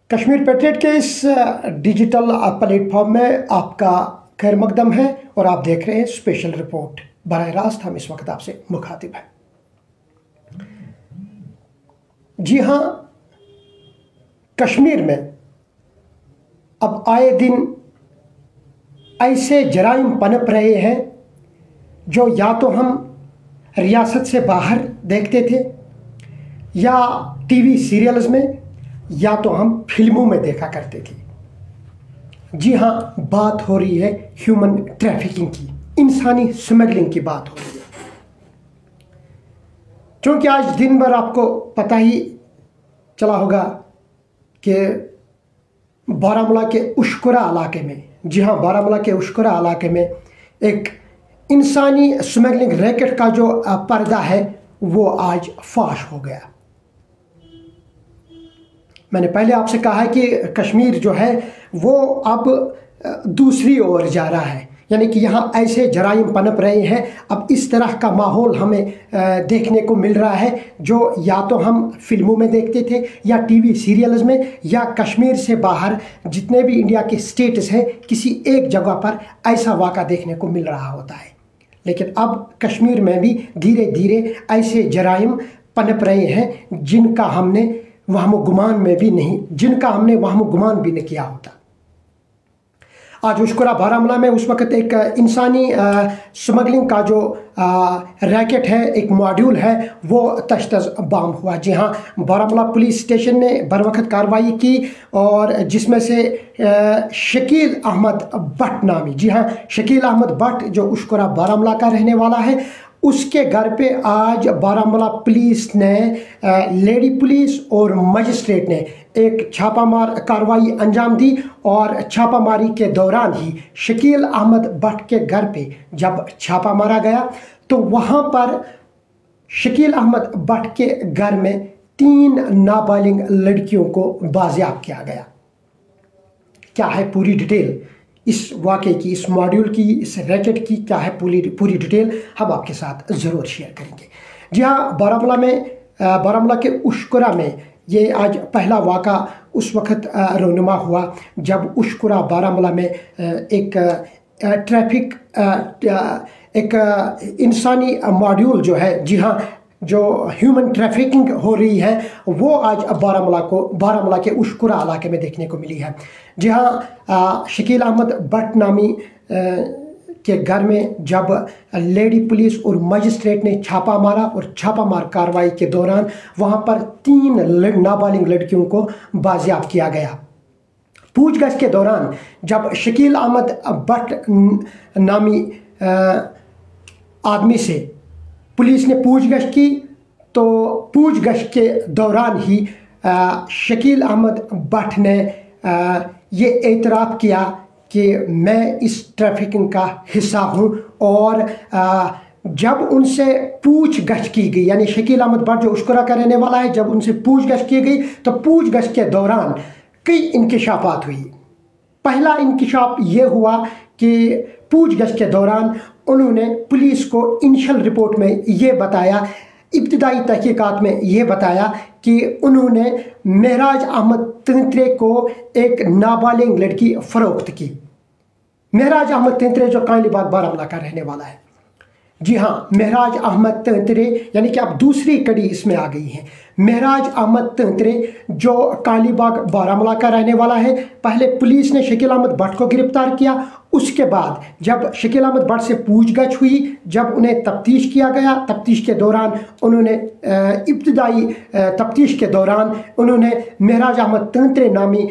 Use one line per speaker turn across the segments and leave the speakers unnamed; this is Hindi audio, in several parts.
कश्मीर पेट्रियट के इस डिजिटल प्लेटफॉर्म में आपका खैर मकदम है और आप देख रहे हैं स्पेशल रिपोर्ट। बराह रास्त हम इस वक्त आपसे मुखातिब हैं। जी हाँ, कश्मीर में अब आए दिन ऐसे जराइम पनप रहे हैं जो या तो हम रियासत से बाहर देखते थे या टीवी सीरियल्स में या तो हम फिल्मों में देखा करते थे। जी हाँ, बात हो रही है ह्यूमन ट्रैफिकिंग की, इंसानी स्मगलिंग की बात हो रही है। क्योंकि आज दिन भर आपको पता ही चला होगा कि बारामूला के उशकुरा इलाके में, जी हाँ, बारामूला के उशकुरा इलाके में एक इंसानी स्मगलिंग रैकेट का जो पर्दा है वो आज फाश हो गया। मैंने पहले आपसे कहा है कि कश्मीर जो है वो अब दूसरी ओर जा रहा है, यानी कि यहाँ ऐसे जराइम पनप रहे हैं। अब इस तरह का माहौल हमें देखने को मिल रहा है जो या तो हम फिल्मों में देखते थे या टीवी सीरियल्स में या कश्मीर से बाहर जितने भी इंडिया के स्टेट्स हैं किसी एक जगह पर ऐसा वाक़ा देखने को मिल रहा होता है। लेकिन अब कश्मीर में भी धीरे धीरे ऐसे जराइम पनप रहे हैं जिनका हमने वहमो गुमान भी नहीं किया होता। आज उशकुरा बारामूला में उस वक्त एक इंसानी स्मगलिंग का जो रैकेट है, एक मॉड्यूल है, वो तश्तज़ बाम हुआ। जी हाँ, बारामूला पुलिस स्टेशन ने बरवक्त कार्रवाई की और जिसमें से शकील अहमद भट्ट नामी, जी हाँ, शकील अहमद भट्ट जो उशकुरा बारामूला का रहने वाला है, उसके घर पे आज बारामूला पुलिस ने, लेडी पुलिस और मजिस्ट्रेट ने एक छापामार कार्रवाई अंजाम दी। और छापामारी के दौरान ही शकील अहमद भट्ट के घर पे जब छापा मारा गया तो वहाँ पर शकील अहमद भट्ट के घर में 3 नाबालिग लड़कियों को बाजियाब किया गया। क्या है पूरी डिटेल इस वाक़े की, इस मॉड्यूल की, इस रैकेट की, क्या है पूरी डिटेल हम आपके साथ ज़रूर शेयर करेंगे। जी हाँ, बारामूला के उशकुरा में ये आज पहला वाक़ा उस वक़्त रोनुमा हुआ जब उशकुरा बारामूला में एक इंसानी मॉड्यूल जो है, जी हाँ, जो ह्यूमन ट्रैफिकिंग हो रही है वो आज बारामूला के उशकुरा इलाके में देखने को मिली है। जी हाँ, शकील अहमद भट्ट नामी के घर में जब लेडी पुलिस और मजिस्ट्रेट ने छापा मारा और छापामार कार्रवाई के दौरान वहाँ पर 3 नाबालिग लड़कियों को बाजियाब किया गया। पूछगछ के दौरान जब शकील अहमद भट्ट नामी आदमी से पुलिस ने पूछगछ की तो पूछगछ के दौरान ही शकील अहमद भट्ट ने ये एतराफ़ किया कि मैं इस ट्रैफिकिंग का हिस्सा हूँ। और जब उनसे पूछगछ की गई, यानी शकील अहमद भट्ट जो उशकुरा का रहने वाला है, जब उनसे पूछगछ की गई तो पूछगछ के दौरान कई इंकिशाफात हुई। पहला इंकिशाफ ये हुआ कि पूछगछ के दौरान उन्होंने पुलिस को इनिशियल रिपोर्ट में ये बताया, इब्तिदाई तहकीकात में ये बताया कि उन्होंने महराज अहमद तिंत्रे को एक नाबालिग लड़की फ़रोख्त की। महराज अहमद तिंत्रे जो कालीबाग बारामूला का रहने वाला है। जी हाँ, महराज अहमद तिंत्रे, यानी कि अब दूसरी कड़ी इसमें आ गई है। महराज अहमद तिंत्रे जो कालीबाग बारामूला का रहने वाला है, पहले पुलिस ने शकील अहमद भट्ट को गिरफ्तार किया। उसके बाद जब शकील अहमद भट्ट से पूछगछ हुई, जब उन्हें तफ्तीश किया गया, तफ्तीश के दौरान उन्होंने इब्तिदाई तफ्तीश के दौरान उन्होंने महराज अहमद तिंत्रे नामी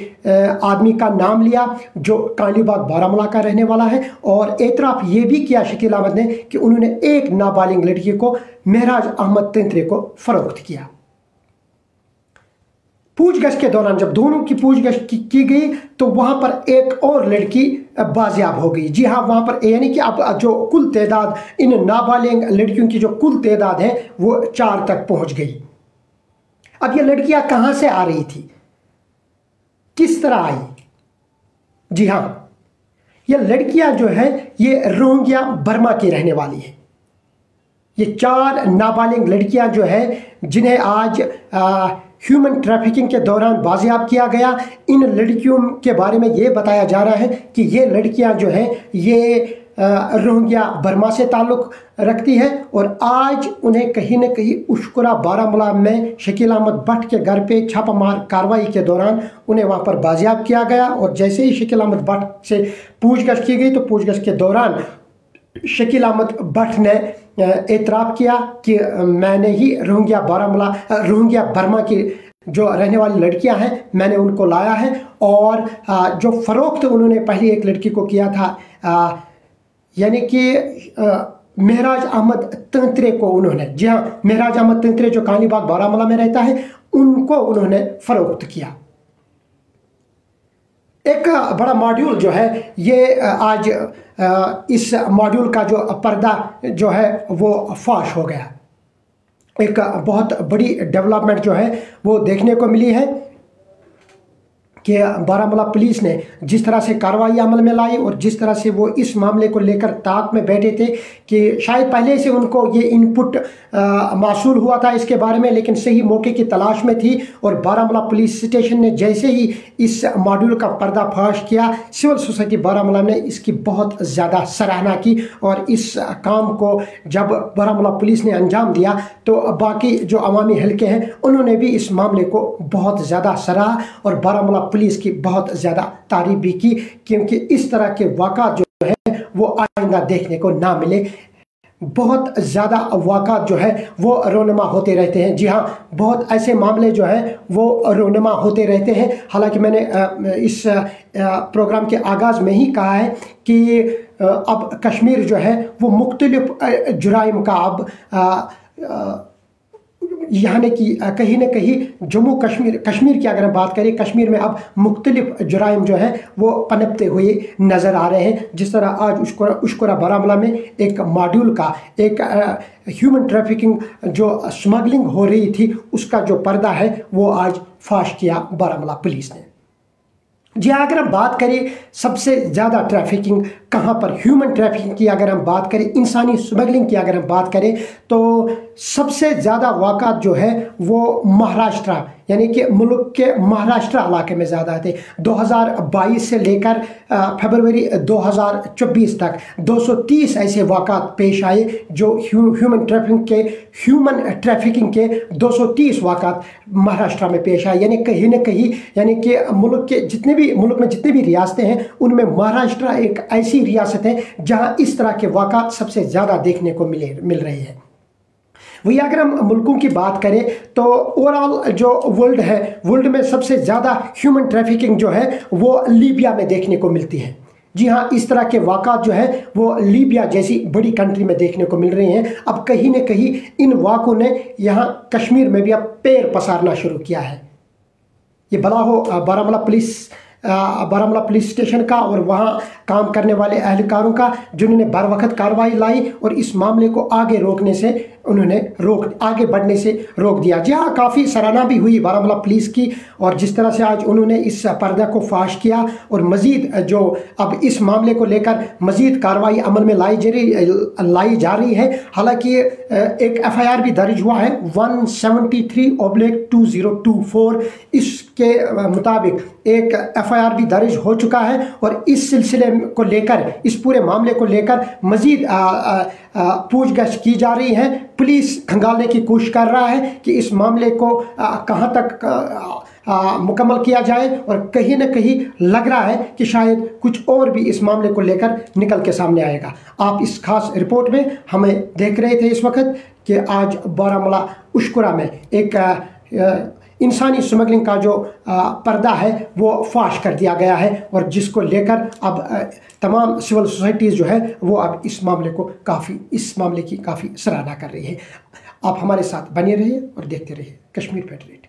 आदमी का नाम लिया जो कालीबाग बारामूला का रहने वाला है। और एतराफ़ ये भी किया शकील अहमद ने कि उन्होंने एक नाबालिग लड़की को महराज अहमद तिंत्रे को फ़रोख्त किया। पूछगछ के दौरान जब दोनों की पूछगछ की गई तो वहाँ पर एक और लड़की बाजियाब हो गई। जी हाँ, वहाँ पर यानी कि अब जो कुल तादाद इन नाबालिग लड़कियों की जो कुल तादाद है वो 4 तक पहुँच गई। अब ये लड़कियाँ कहाँ से आ रही थी, किस तरह आई? जी हाँ, ये लड़कियाँ जो है ये रोहिंग्या बर्मा की रहने वाली है। ये 4 नाबालिग लड़कियां जो है जिन्हें आज ह्यूमन ट्रैफिकिंग के दौरान बाजियाब किया गया। इन लड़कियों के बारे में ये बताया जा रहा है कि ये लड़कियां जो हैं ये रोहिंग्या बर्मा से ताल्लुक़ रखती है और आज उन्हें कहीं न कहीं उशकुरा बारामूला में शकील अहमद भट्ट के घर पे छापामार कार्रवाई के दौरान उन्हें वहाँ पर बाजियाब किया गया। और जैसे ही शकील अहमद भट्ट से पूछगछ की गई तो पूछगछ के दौरान शकील अहमद भट्ट ने एतराफ़ किया कि मैंने ही रोहिंग्या बर्मा की जो रहने वाली लड़कियां हैं मैंने उनको लाया है। और जो फ़रोख्त उन्होंने पहली एक लड़की को किया था यानी कि महराज अहमद तंत्रे को उन्होंने, जी हाँ, महराज अहमद तंत्रे जो कानीबाग बारामूला में रहता है, उनको उन्होंने फ़रोख्त किया। एक बड़ा मॉड्यूल जो है ये आज इस मॉड्यूल का जो पर्दा जो है वो फाश हो गया। एक बहुत बड़ी डेवलपमेंट जो है वो देखने को मिली है कि बारामूला पुलिस ने जिस तरह से कार्रवाई अमल में लाई और जिस तरह से वो इस मामले को लेकर ताक में बैठे थे कि शायद पहले से उनको ये इनपुट मासूल हुआ था इसके बारे में, लेकिन सही मौके की तलाश में थी। और बारामूला पुलिस स्टेशन ने जैसे ही इस मॉड्यूल का पर्दाफाश किया, सिविल सोसाइटी बारामूला ने इसकी बहुत ज़्यादा सराहना की। और इस काम को जब बारामूला पुलिस ने अंजाम दिया तो बाकी जो अवामी हल्के हैं उन्होंने भी इस मामले को बहुत ज़्यादा सराहा और बारामूला पुलिस की बहुत ज़्यादा तारीफ भी की, क्योंकि इस तरह के वाक़ात जो है वो आइंदा देखने को ना मिले। बहुत ज़्यादा वाक़ात जो है वो रोनुमा होते रहते हैं। जी हाँ, बहुत ऐसे मामले जो हैं वो रोनुमा होते रहते हैं। हालांकि मैंने इस प्रोग्राम के आगाज़ में ही कहा है कि अब कश्मीर जो है वो मुख्तलिफ जुराइम का अब यानी कि कहीं न कहीं जम्मू कश्मीर की अगर हम बात करें, कश्मीर में अब मुख्तलिफ जुराइम जो हैं वो पनपते हुए नज़र आ रहे हैं। जिस तरह आज उशकुरा बारामूला में एक मॉड्यूल का एक ह्यूमन ट्रैफिकिंग जो स्मगलिंग हो रही थी उसका जो पर्दा है वो आज फाश किया बारामूला पुलिस ने। जी अगर हम बात करें सबसे ज़्यादा ट्रैफिकिंग कहाँ पर, ह्यूमन ट्रैफिकिंग की अगर हम बात करें, इंसानी स्मगलिंग की अगर हम बात करें तो सबसे ज़्यादा वाक़ात जो है वो महाराष्ट्र यानी कि मुल्क के महाराष्ट्र इलाके में ज़्यादा थे। 2022 से लेकर फरवरी 2024 तक 230 ऐसे वाक़ात पेश आए जो ह्यूमन ट्रैफिकिंग के 230 वाक़ात महाराष्ट्र में पेश आए। यानी कहीं न कहीं यानी कि मुल्क में जितने भी रियासतें हैं उनमें महाराष्ट्र एक ऐसी रियासत है जहाँ इस तरह के वाक़ात सबसे ज़्यादा देखने को मिल रहे हैं। वही अगर हम मुल्कों की बात करें तो ओवरऑल जो वर्ल्ड में सबसे ज़्यादा ह्यूमन ट्रैफिकिंग जो है वो लीबिया में देखने को मिलती है। जी हाँ, इस तरह के वाक़ात जो है वो लीबिया जैसी बड़ी कंट्री में देखने को मिल रहे हैं। अब कहीं न कहीं इन वाक़ों ने यहाँ कश्मीर में भी अब पैर पसारना शुरू किया है। ये भला हो बारामूला पुलिस स्टेशन का और वहाँ काम करने वाले एहलकारों का जिन्होंने बर वक्त कार्रवाई लाई और इस मामले को आगे बढ़ने से रोक दिया। जी हाँ, काफ़ी सराहना भी हुई बारामूला पुलिस की और जिस तरह से आज उन्होंने इस पर्दा को फाश किया और मज़ीद जो अब इस मामले को लेकर मज़ीद कार्रवाई अमल में लाई जा रही है। हालांकि एक FIR भी दर्ज हुआ है 173/2024। इसके मुताबिक एक FIR भी दर्ज हो चुका है और इस सिलसिले को लेकर, इस पूरे मामले को लेकर मज़ीद पूछगछ की जा रही है। पुलिस खंगालने की कोशिश कर रहा है कि इस मामले को कहां तक मुकम्मल किया जाए और कहीं न कहीं लग रहा है कि शायद कुछ और भी इस मामले को लेकर निकल के सामने आएगा। आप इस खास रिपोर्ट में हमें देख रहे थे इस वक्त कि आज बारामूला उशकुरा में एक इंसानी स्मगलिंग का जो पर्दा है वो फाश कर दिया गया है और जिसको लेकर अब तमाम सिविल सोसाइटीज़ जो है वो अब इस मामले की काफ़ी सराहना कर रही है। आप हमारे साथ बने रहिए और देखते रहिए कश्मीर पेट्रियट।